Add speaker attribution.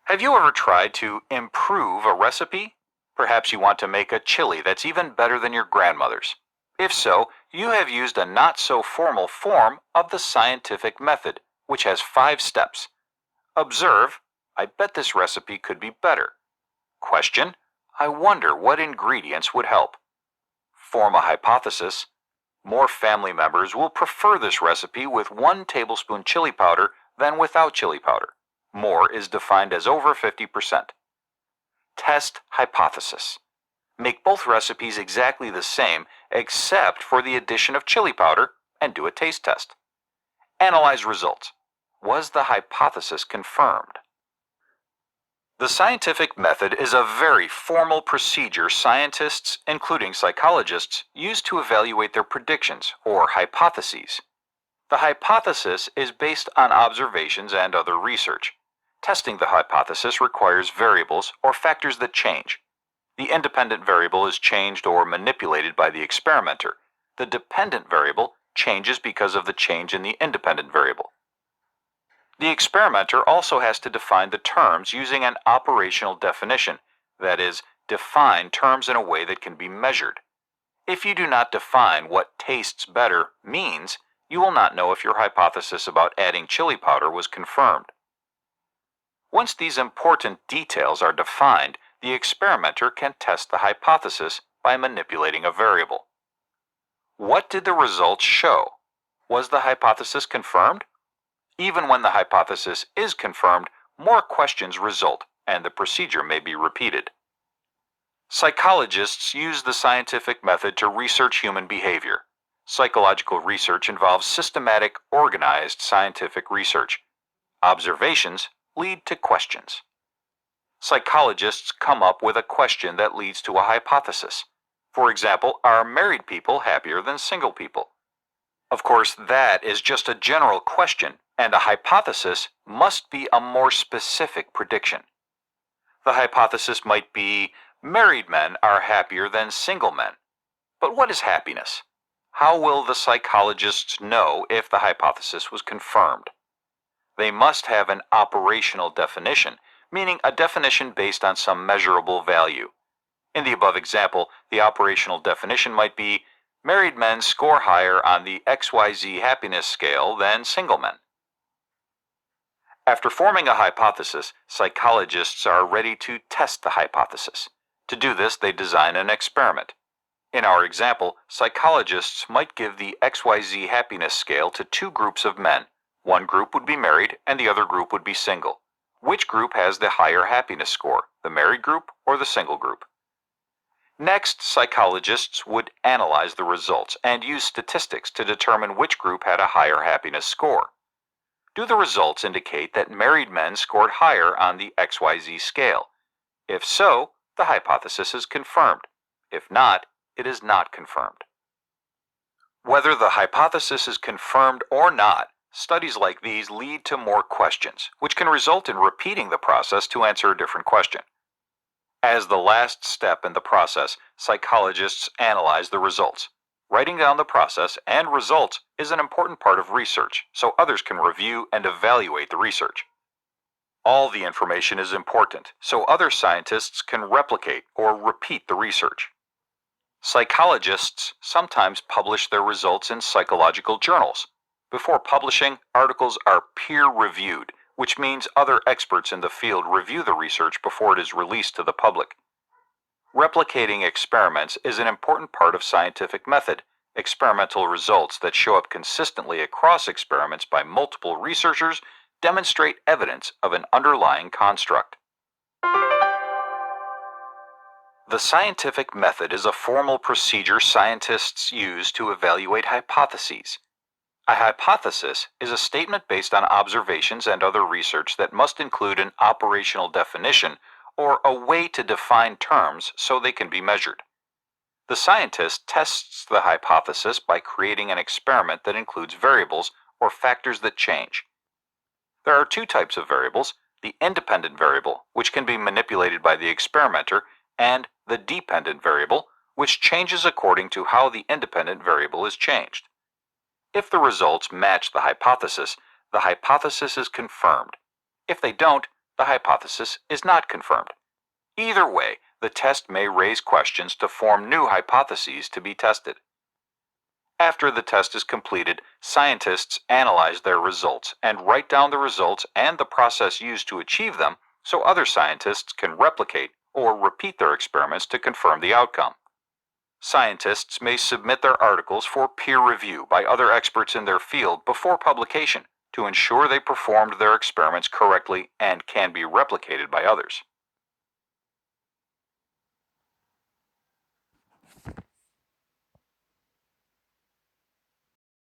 Speaker 1: Have you ever tried to improve a recipe? Perhaps you want to make a chili that's even better than your grandmother's. If so, you have used a not so formal form of the scientific method, which has 5 steps. Observe, I bet this recipe could be better. Question, I wonder what ingredients would help. Form a hypothesis. More family members will prefer this recipe with 1 tablespoon chili powder than without chili powder. More is defined as over 50%. Test hypothesis. Make both recipes exactly the same except for the addition of chili powder and do a taste test. Analyze results. Was the hypothesis confirmed? The scientific method is a very formal procedure scientists, including psychologists, use to evaluate their predictions or hypotheses. The hypothesis is based on observations and other research. Testing the hypothesis requires variables or factors that change. The independent variable is changed or manipulated by the experimenter. The dependent variable changes because of the change in the independent variable. The experimenter also has to define the terms using an operational definition, that is, define terms in a way that can be measured. If you do not define what tastes better means, you will not know if your hypothesis about adding chili powder was confirmed. Once these important details are defined, the experimenter can test the hypothesis by manipulating a variable. What did the results show? Was the hypothesis confirmed? Even when the hypothesis is confirmed, more questions result, and the procedure may be repeated. Psychologists use the scientific method to research human behavior. Psychological research involves systematic, organized scientific research. Observations lead to questions. Psychologists come up with a question that leads to a hypothesis. For example, are married people happier than single people? Of course, that is just a general question, and a hypothesis must be a more specific prediction. The hypothesis might be, married men are happier than single men. But what is happiness? How will the psychologists know if the hypothesis was confirmed? They must have an operational definition, meaning a definition based on some measurable value. In the above example, the operational definition might be, married men score higher on the XYZ happiness scale than single men. After forming a hypothesis, psychologists are ready to test the hypothesis. To do this, they design an experiment. In our example, psychologists might give the XYZ happiness scale to 2 groups of men. One group would be married and the other group would be single. Which group has the higher happiness score, the married group or the single group? Next, psychologists would analyze the results and use statistics to determine which group had a higher happiness score. Do the results indicate that married men scored higher on the XYZ scale? If so, the hypothesis is confirmed. If not, it is not confirmed. Whether the hypothesis is confirmed or not, studies like these lead to more questions, which can result in repeating the process to answer a different question. As the last step in the process, psychologists analyze the results. Writing down the process and results is an important part of research, so others can review and evaluate the research. All the information is important, so other scientists can replicate or repeat the research. Psychologists sometimes publish their results in psychological journals. Before publishing, articles are peer-reviewed, which means other experts in the field review the research before it is released to the public. Replicating experiments is an important part of scientific method. Experimental results that show up consistently across experiments by multiple researchers demonstrate evidence of an underlying construct. The scientific method is a formal procedure scientists use to evaluate hypotheses. A hypothesis is a statement based on observations and other research that must include an operational definition or a way to define terms so they can be measured. The scientist tests the hypothesis by creating an experiment that includes variables or factors that change. There are 2 types of variables, the independent variable, which can be manipulated by the experimenter, and the dependent variable, which changes according to how the independent variable is changed. If the results match the hypothesis is confirmed. If they don't, the hypothesis is not confirmed. Either way, the test may raise questions to form new hypotheses to be tested. After the test is completed, scientists analyze their results and write down the results and the process used to achieve them so other scientists can replicate or repeat their experiments to confirm the outcome. Scientists may submit their articles for peer review by other experts in their field before publication to ensure they performed their experiments correctly and can be replicated by others.